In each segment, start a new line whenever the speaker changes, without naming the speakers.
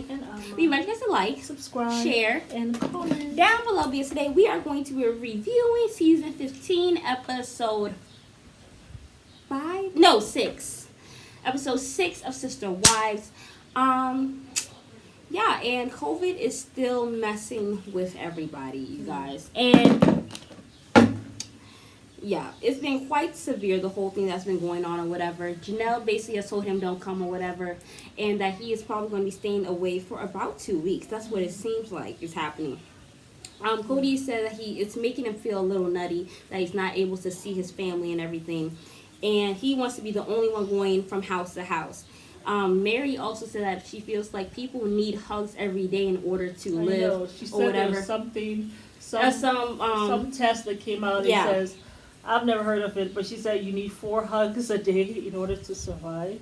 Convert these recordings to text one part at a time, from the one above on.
Meri.
And
we invite you guys to like,
subscribe,
share,
and comment
down below, because today we are going to be reviewing season 15, episode 5? No, 6. Episode 6 of Sister Wives. Yeah, and COVID is still messing with everybody, you guys. And yeah, it's been quite severe, the whole thing that's been going on or whatever. Janelle basically has told him don't come or whatever, and that he is probably going to be staying away for about 2 weeks. That's what it seems like is happening. Kody said that it's making him feel a little nutty, that he's not able to see his family and everything. And he wants to be the only one going from house to house. Meri also said that she feels like people need hugs every day in order to live
She said
or whatever.
There was some test that came out that says, I've never heard of it, but she said you need 4 hugs a day in order to survive.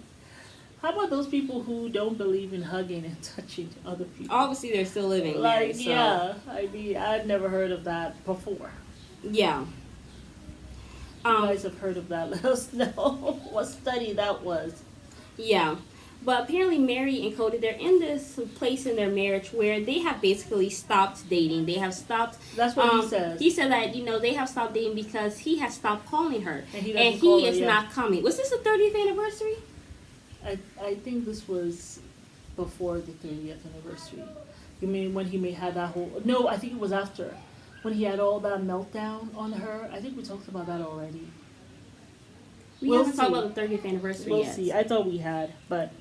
How about those people who don't believe in hugging and touching other people?
Obviously, they're still living, Meri, so.
Yeah. I mean, I've never heard of that before.
Yeah.
You guys have heard of that. Let us know what study that was.
Yeah. But apparently Meri and Kody, they're in this place in their marriage where they have basically stopped dating. They have stopped.
That's what he says.
He said that, they have stopped dating because he has stopped calling her. And
he
is not coming. Was this the 30th anniversary?
I think this was before the 30th anniversary. You mean when he may have that whole... No, I think it was after. When he had all that meltdown on her. I think we talked about that already.
We haven't talked about the 30th anniversary yet.
We'll see. I thought we had, but...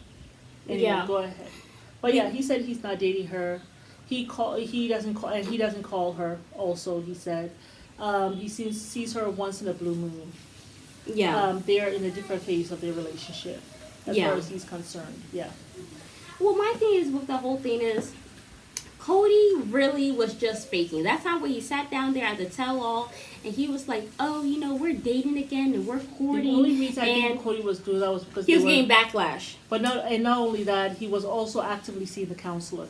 Anyway, go ahead. But yeah, he said he's not dating her. He doesn't call her. Also, he said he sees her once in a blue moon.
Yeah.
They're in a different phase of their relationship, as far as he's concerned. Yeah.
Well, my thing is with the whole thing is, Kody really was just faking. That's how when he sat down there at the tell-all and he was like, "Oh, we're dating again and we're courting."
The only reason I think Kody was doing that was because
he was getting backlash.
But not only that, he was also actively seeing the counselor.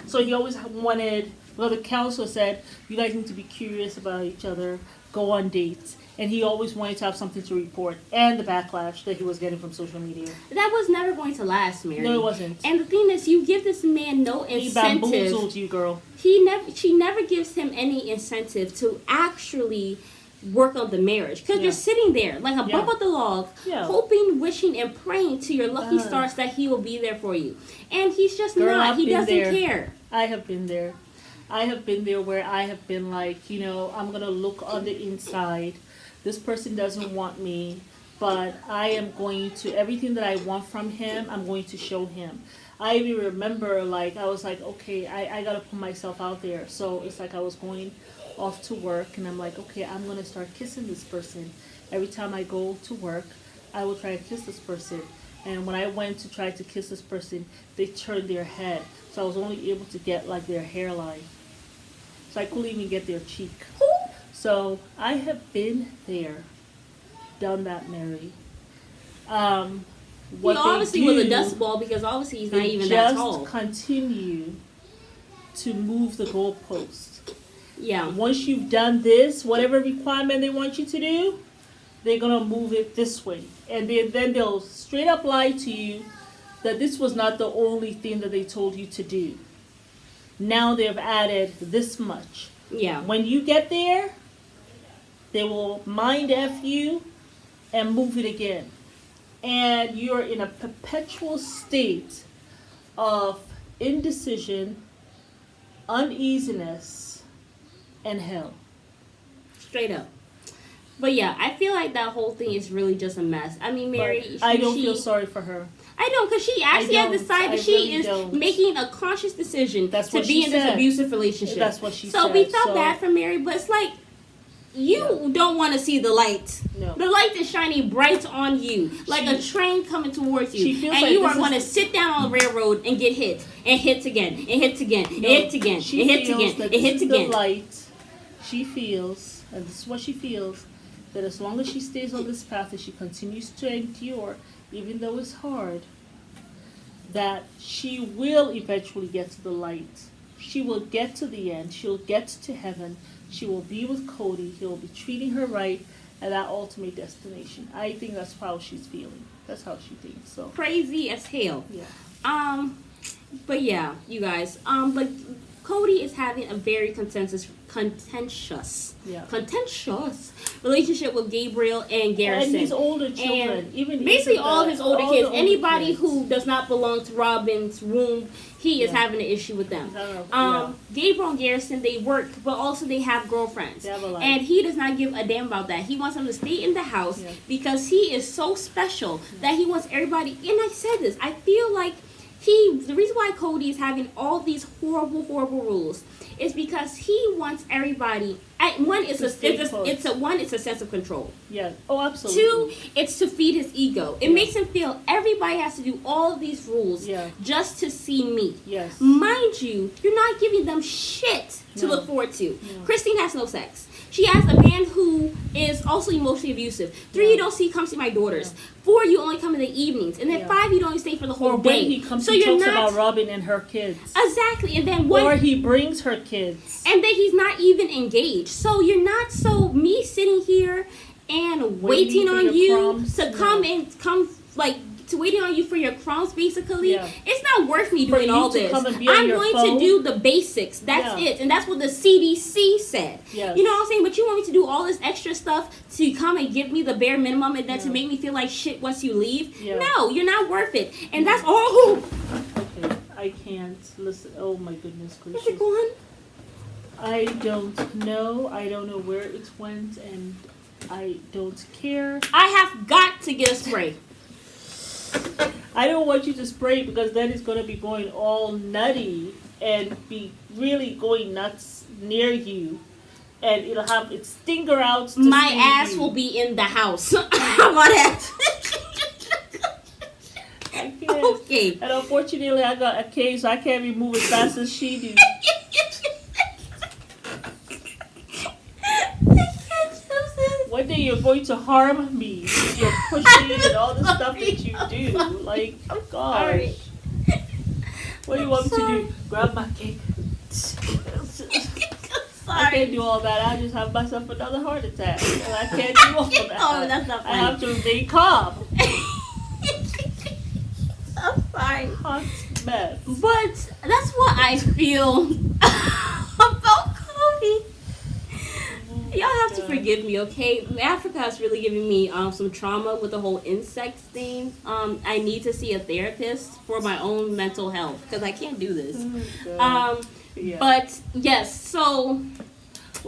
So he always wanted. Well, the counselor said, "You guys need to be curious about each other, go on dates." And he always wanted to have something to report, and the backlash that he was getting from social media.
That was never going to last, Meri.
No, it wasn't.
And the thing is, you give this man no incentive.
He bamboozled you, girl.
She never gives him any incentive to actually work on the marriage. Because you're sitting there like a bump of the log, hoping, wishing, and praying to your lucky stars that he will be there for you. And he's just not. He doesn't care.
I have been there. I have been there where I have been like, I'm going to look on the inside. This person doesn't want me, but I am going to, everything that I want from him, I'm going to show him. I even remember, I was like, okay, I got to put myself out there. So it's like I was going off to work, and I'm like, okay, I'm going to start kissing this person. Every time I go to work, I will try to kiss this person. And when I went to try to kiss this person, they turned their head. So I was only able to get, their hairline. So I couldn't even get their cheek. So I have been there, done that, Meri.
He obviously was a dust ball because obviously he's not even that tall.
Just continue to move the goalpost.
Yeah.
Once you've done this, whatever requirement they want you to do, they're going to move it this way. And then they'll straight up lie to you that this was not the only thing that they told you to do. Now they've added this much.
Yeah.
When you get there, they will mind F you and move it again. And you're in a perpetual state of indecision, uneasiness, and hell.
Straight up. But yeah, I feel like that whole thing is really just a mess. I mean, Meri...
I don't feel sorry for her.
I don't, because she actually has decided she is making a conscious decision to be in this abusive relationship.
That's what she said.
So we felt bad for Meri, but it's like, you don't want to see the light.
No.
The light is shining bright on you, like a train coming towards you. And
like
you are going to sit down on the railroad and get hit. And hit again. And hit again. And hit again. And hit again. And hit again.
The light, she feels, and this is what she feels, that as long as she stays on this path and she continues to endure, even though it's hard, that she will eventually get to the light. She will get to the end. She'll get to heaven. She will be with Kody. He'll be treating her right at that ultimate destination. I think that's how she's feeling. That's how she thinks. So
crazy as hell.
Yeah.
But yeah, you guys. But Kody is having a very contentious relationship with Gabriel and Garrison.
And his older children,
and
even
basically all of his older
all
kids.
the older
Anybody
kids.
who does not belong to Robin's womb, he is having an issue with them. Gabriel and Garrison, they work, but also they have girlfriends.
They have a life.
And he does not give a damn about that. He wants them to stay in the house because he is so special that he wants everybody. And I said this, I feel like the reason why Kody is having all these horrible rules is because he wants everybody. It's a sense of control.
Yeah. Oh, absolutely.
Two, it's to feed his ego. It makes him feel everybody has to do all of these rules just to see me.
Yes.
Mind you, you're not giving them shit to look forward to.
No.
Christine has no sex. She has a man who is also emotionally abusive. 3, you don't come see my daughters. 4, you only come in the evenings. And then 5, you don't even stay for the whole day.
When he comes, so he talks about Robin and her kids.
Exactly. And then
or he brings her kids.
And then he's not even engaged. So you're not me sitting here and waiting on you crumbs. To waiting on you for your crumbs, basically. Yeah. It's not worth me doing all this. I'm going to do the basics. That's it. And that's what the CDC said.
Yes.
You know what I'm saying? But you want me to do all this extra stuff to come and give me the bare minimum and then to make me feel like shit once you leave? Yeah. No, you're not worth it. And that's all.
Okay, I can't listen. Oh my goodness gracious.
Is it gone?
I don't know. I don't know where it went, and I don't care.
I have got to get a spray.
I don't want you to spray because then it's going to be going all nutty and be really going nuts near you. And it'll have its stinger out.
My ass will be in the house. How about that?
I can't. Okay. And unfortunately, I got a case, so I can't be moving as fast as she do. One day you're going to harm me with your pushing and all the stuff that you do. Like, gosh. What do you want me to do? Grab my cake? I can't do all that. I'll just have myself another heart attack. And I can't do all that.
Oh, that's not funny.
I have to remain calm.
I'm sorry.
Hot mess.
But that's what I feel about Kody. Y'all have to forgive me, okay? Africa has really given me some trauma with the whole insect thing. I need to see a therapist for my own mental health because I can't do this. But yes, so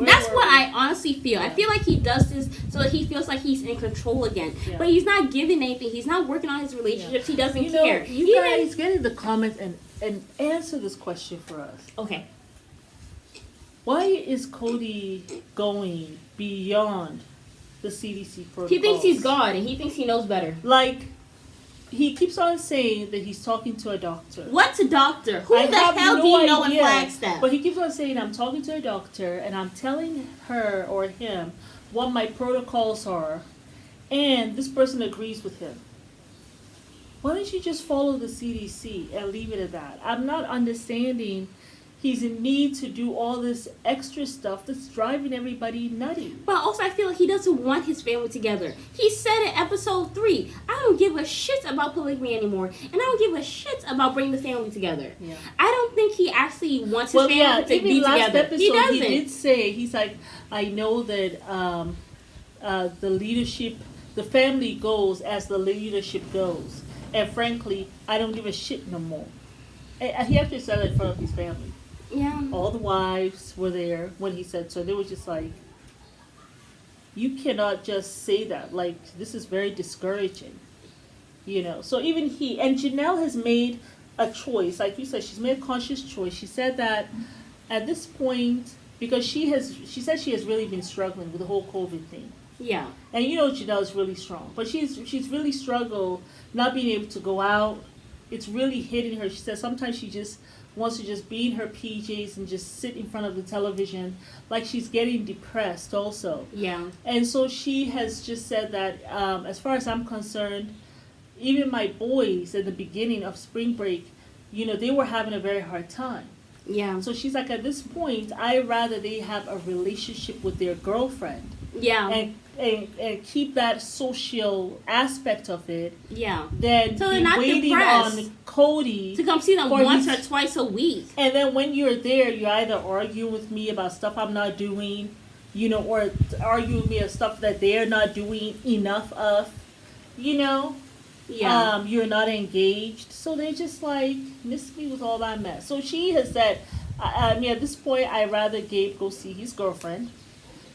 that's what I honestly feel. I feel like he does this so that he feels like he's in control again. But he's not giving anything. He's not working on his relationships. He doesn't care.
You guys get in the comments and answer this question for us.
Okay.
Why is Kody going beyond the CDC protocols?
He thinks he's God and he thinks he knows better.
Like, he keeps on saying that he's talking to a doctor.
What's a doctor? Who the hell do you know in Flagstaff?
But he keeps on saying, I'm talking to a doctor and I'm telling her or him what my protocols are, and this person agrees with him. Why don't you just follow the CDC and leave it at that? I'm not understanding. He's in need to do all this extra stuff that's driving everybody nutty.
But also, I feel like he doesn't want his family together. He said in episode 3, I don't give a shit about polygamy anymore, and I don't give a shit about bringing the family together. Yeah. I don't think he actually wants his family to be together.
Episode, he doesn't. He did say, he's like, I know that the leadership, the family goes as the leadership goes. And frankly, I don't give a shit no more. And he actually said it in front of his family.
Yeah.
All the wives were there when he said so. They were just like, you cannot just say that. Like, this is very discouraging. You know. So even he, and Janelle has made a choice. Like you said, she's made a conscious choice. She said that at this point, because she said she has really been struggling with the whole COVID thing.
Yeah. And
you know Janelle's really strong. But she's really struggled not being able to go out. It's really hitting her. She said sometimes she just wants to just be in her PJs and just sit in front of the television. Like she's getting depressed also.
Yeah.
And so she has just said that as far as I'm concerned, even my boys at the beginning of spring break, you know, they were having a very hard time.
Yeah.
So she's like, at this point, I'd rather they have a relationship with their girlfriend.
Yeah.
and keep that social aspect of it,
Yeah.
than
So they're
be
not
waiting
depressed
on Kody
to come see them
for
once
his-
or twice a week.
And then when you're there, you either argue with me about stuff I'm not doing, or argue with me of stuff that they're not doing enough of, you know.
Yeah.
You're not engaged, so they just like miss me with all that mess. So she has said, I mean, at this point, I'd rather Gabe go see his girlfriend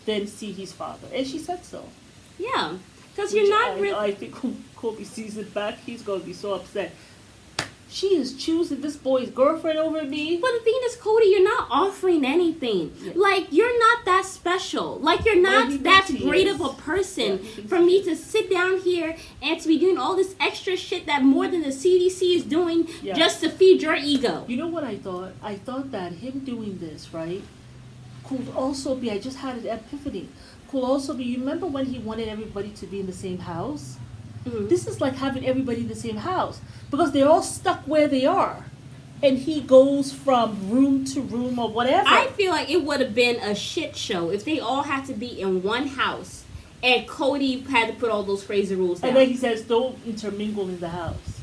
than see his father, and she said so.
Yeah. Because
Which
you're not really.
I think when Kobe sees it back, he's gonna be so upset. She is choosing this boy's girlfriend over me.
But the thing is, Kody, you're not offering anything.
Yeah.
Like, you're not that special. Like, you're
Well, he
not that
thinks he
great
is.
of a person
Yeah, he thinks
for
he
me
is.
to sit down here and to be doing all this extra shit that more than the CDC is doing
Yeah.
just to feed your ego.
You know what I thought? I thought that him doing this, right, could also be, I just had an epiphany, could also be, you remember when he wanted everybody to be in the same house?
Mhm.
This is like having everybody in the same house because they're all stuck where they are. And he goes from room to room or whatever.
I feel like it would have been a shit show if they all had to be in one house and Kody had to put all those crazy rules down.
And then he says, don't intermingle in the house.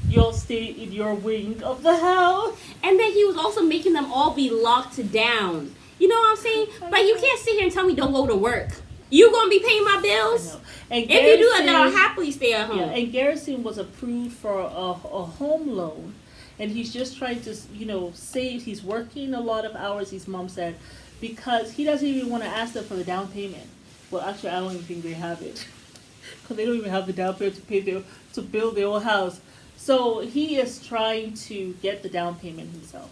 You'll stay in your wing of the house.
And then he was also making them all be locked down. You know what I'm saying? But you can't sit here and tell me don't go to work. You gonna be paying my
I
bills?
know. And
If you do that, then I'll
Garrison-
happily stay at home.
Yeah, and Garrison was approved for a home loan, and he's just trying to, save. He's working a lot of hours, his mom said, because he doesn't even want to ask them for the down payment. Well, actually, I don't even think they have it, because they don't even have the down payment to build their own house. So he is trying to get the down payment himself.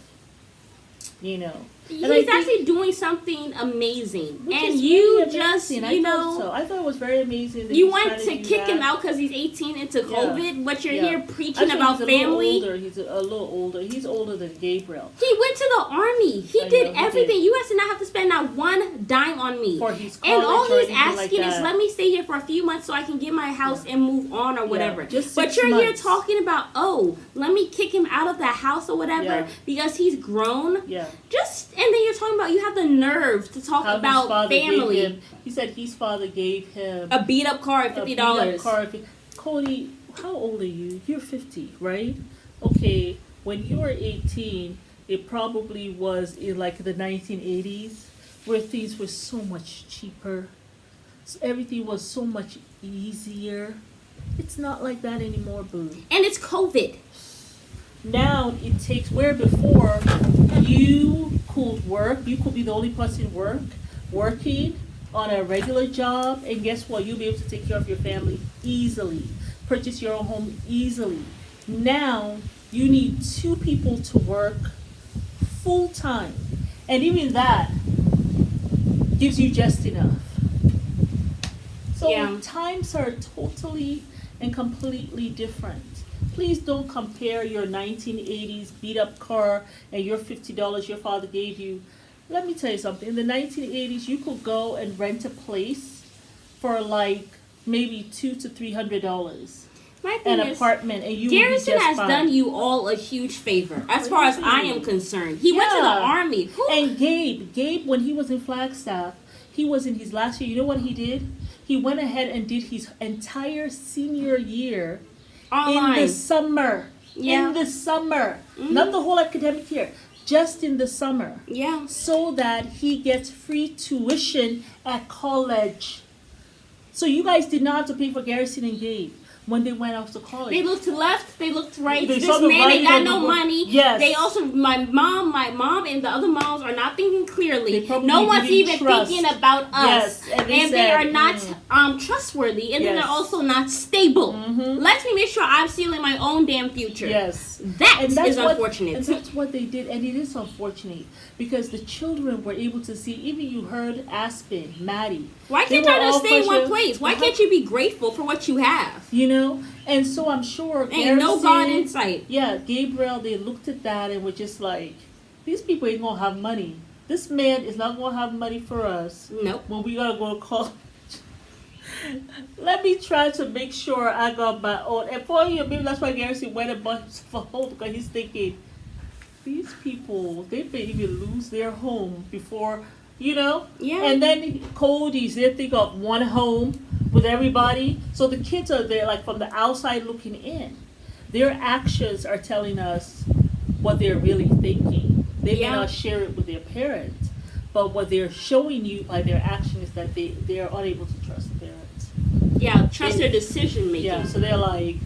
And I
He's
think-
actually doing something amazing,
which
and
is
you
really
just,
amazing. I thought so. I thought it was very amazing. That
you
he's
want
trying
to
do
kick him
that.
out because he's 18 into
Yeah.
COVID, but you're
Yeah.
here preaching
Actually,
about
he's a little
family.
older. He's a little older. He's older than Gabriel.
He went to the army. He
I
did
know, he
everything.
did.
You guys did not have to spend not one dime on me.
For his
And all
college or
he's
anything like
asking is,
that.
let me stay here for a few months so I can get my house and move on or whatever.
just
But
6
you're here
months.
talking about, let me kick him out of the house or whatever
Yeah.
because he's grown.
Yeah.
And then you're talking about you have the nerve to talk
How his
about
father gave
family.
him- he said his father gave him
A beat up car at
a
$50.
beat-up car. Cody, how old are you? You're 50, right? Okay, when you were 18, it probably was in like the 1980s where things were so much cheaper. So everything was so much easier. It's not like that anymore, boo.
And it's COVID.
Now it takes where before you could work, you could be the only person working on a regular job, and guess what? You'll be able to take care of your family easily, purchase your own home easily. Now you need 2 people to work full time, and even that gives you just enough. So
Yeah.
times are totally and completely different. Please don't compare your 1980s beat up car and your $50 your father gave you. Let me tell you something. In the 1980s, you could go and rent a place for like maybe $200 to $300,
My thing
an
is,
apartment, and you would be
Garrison
just
has
fine.
done you all a huge favor, as far as I am concerned. He went to the
Yeah.
army. Who-
And Gabe, when he was in Flagstaff, he was in his last year. You know what he did? He went ahead and did his entire senior year
online.
in the summer.
Yeah.
In the summer.
Mhm.
Not the whole academic year. Just in the summer.
Yeah.
So that he gets free tuition at college. So you guys did not have to pay for Garrison and Gabe when they went off to college.
They looked to left, they looked to right.
They
This
saw the
man
writing
ain't got
on the
no
book.
money.
Yes.
They also, my mom and the other moms are not thinking clearly.
They probably
No one's
didn't
even
trust.
thinking about us.
Yes, and they
they
said,
are not trustworthy, and then
Yes.
they're also not stable.
Mhm.
Let me make sure I'm sealing my own damn future.
Yes.
That
And
is
that's what,
unfortunate.
And that's what they did, and it is unfortunate because the children were able to see. Even you heard Aspen, Maddie.
Why
They
can't
were
y'all just
all
stay in one
pushing-
place? Why can't you be grateful for what you have?
And so I'm sure
Ain't no
Garrison-
God in sight.
Yeah, Gabriel, they looked at that and were just like, these people ain't gonna have money. This man is not gonna have money for us
Nope.
when we gotta go to college. Let me try to make sure I got my own. And for you, maybe that's why Garrison went and bought himself a home, because he's thinking, these people, they may even lose their home before you know?
Yeah.
And then Cody's there, think of one home with everybody. So the kids are there, like from the outside looking in. Their actions are telling us what they're really thinking. They may not share it with their parents, but what they're showing you by their action is that they are unable to trust the parents.
Yeah, trust their decision making.
Yeah, so they're like,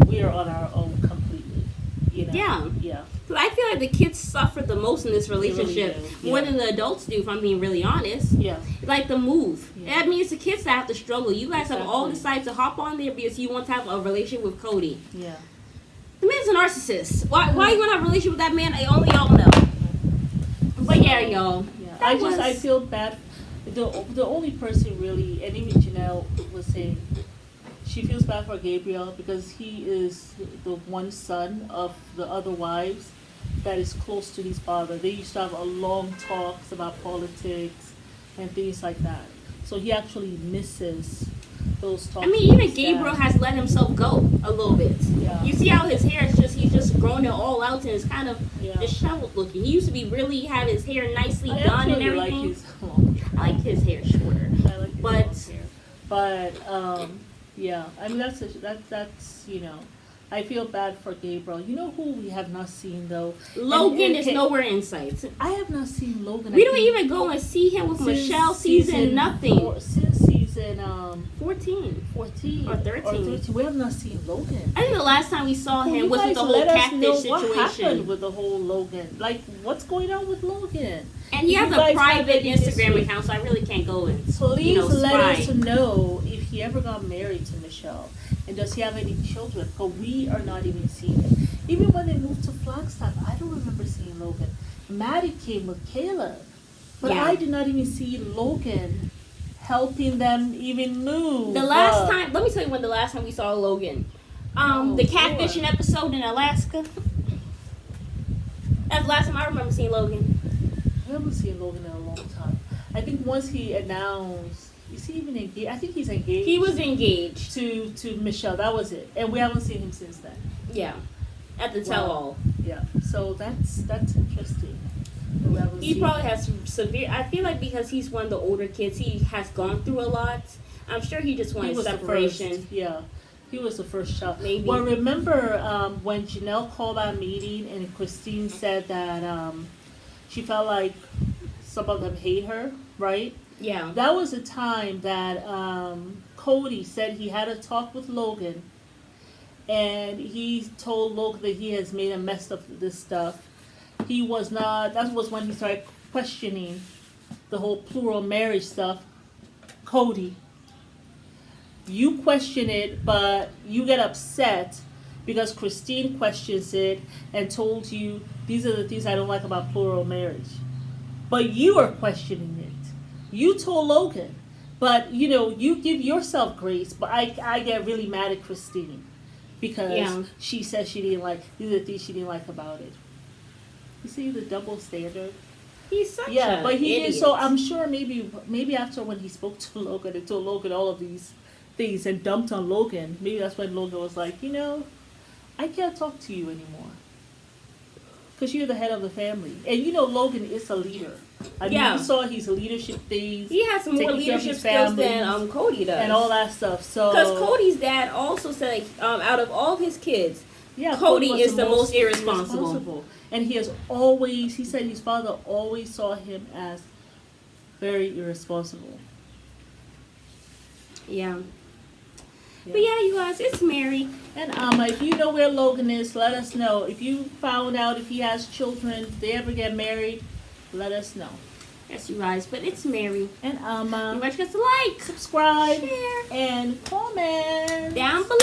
we are on our own completely. You know?
Yeah.
Yeah.
So I feel like the kids suffer the most in this relationship,
really do,
more than the adults do, if I'm being really honest.
Yeah.
Like the move.
Yeah.
That means the kids that have to struggle. You guys have all
Exactly.
decided to hop on there because you want to have a relationship with Kody.
Yeah.
The man's a narcissist. Why you want to have a relationship with that man? Only y'all know. But yeah, y'all.
Yeah.
That
I feel bad. The only person really, and even Janelle was saying, she feels bad for Gabriel because he is the one son of the other wives that is close to his father. They used to have a long talks about politics and things like that. So he actually misses those talks.
I mean, even Gabriel has let himself go a little bit.
Yeah.
You see how his hair is he's just grown it all out and it's kind of
Yeah.
disheveled looking. He used to be really have his hair nicely
I
done and
actually like
everything.
his long hair.
I like his hair shorter.
I like his
But-
long hair. But yeah, I mean that's you know, I feel bad for Gabriel. You know who we have not seen though?
Logan is
okay,
nowhere in sight.
I have not seen Logan.
We
I
don't
think,
even go and see him with
since
Michelle season nothing.
Since season
14.
14
Or 13.
We have not seen Logan.
I think the last time we saw him
You
was with
guys
the whole
let us know
catfish
what happened
situation.
with the whole Logan. Like, what's going on with Logan?
And he
If
has
you
a
guys have
private
any
Instagram
history,
account, so I really can't go and
Please let
spy.
us know if he ever got married to Michelle. And does he have any children? Because we are not even seeing it. Even when they moved to Flagstaff, I don't remember seeing Logan. Maddie came with Caleb. But
Yeah.
I did not even see Logan helping them even move.
The last time, let me tell you when the last time we saw Logan.
Oh,
The catfishing episode in Alaska. That's the last time I remember seeing Logan.
I haven't seen Logan in a long time. I think once he announced, is he even engaged? I think he's engaged.
He was engaged.
to Michelle. That was it, and we haven't seen him since then.
Yeah. At the tell-all.
Yeah, so that's interesting. We haven't
He
seen
probably
him.
has severe, I feel like because he's one of the older kids, he has gone through a lot. I'm sure he just
He
wanted
was the
separation.
first, yeah, he was the first child.
Maybe.
Well, remember when Janelle called that meeting and Christine said that she felt like some of them hate her, right?
Yeah.
That was a time that Kody said he had a talk with Logan, and he told Logan that he has made a mess of this stuff. He was not. That was when he started questioning the whole plural marriage stuff. Kody, you question it, but you get upset because Christine questions it and told you these are the things I don't like about plural marriage. But you are questioning it. You told Logan, but you give yourself grace. But I get really mad at Christine because she said she didn't like these are the things she didn't like about it. You see the double standard.
He's such
But he
idiot.
did. So I'm sure maybe after when he spoke to Logan and told Logan all of these things and dumped on Logan, maybe that's when Logan was like, I can't talk to you anymore. Because you're the head of the family. And Logan is a leader. I mean, you saw his leadership things.
He has more
taking care of
leadership
his
skills
family
than Kody does.
and all that stuff. So
Because Cody's dad also said, like, out of all of his kids, Kody
was
is the most irresponsible.
And he said his father always saw him as very irresponsible.
Yeah. But yeah, you guys, it's Meri.
And if you know where Logan is, let us know. If you found out if he has children, if they ever get married, let us know.
Yes, you guys, but it's Meri.
And
You guys get to like,
subscribe,
share,
and comment
down below.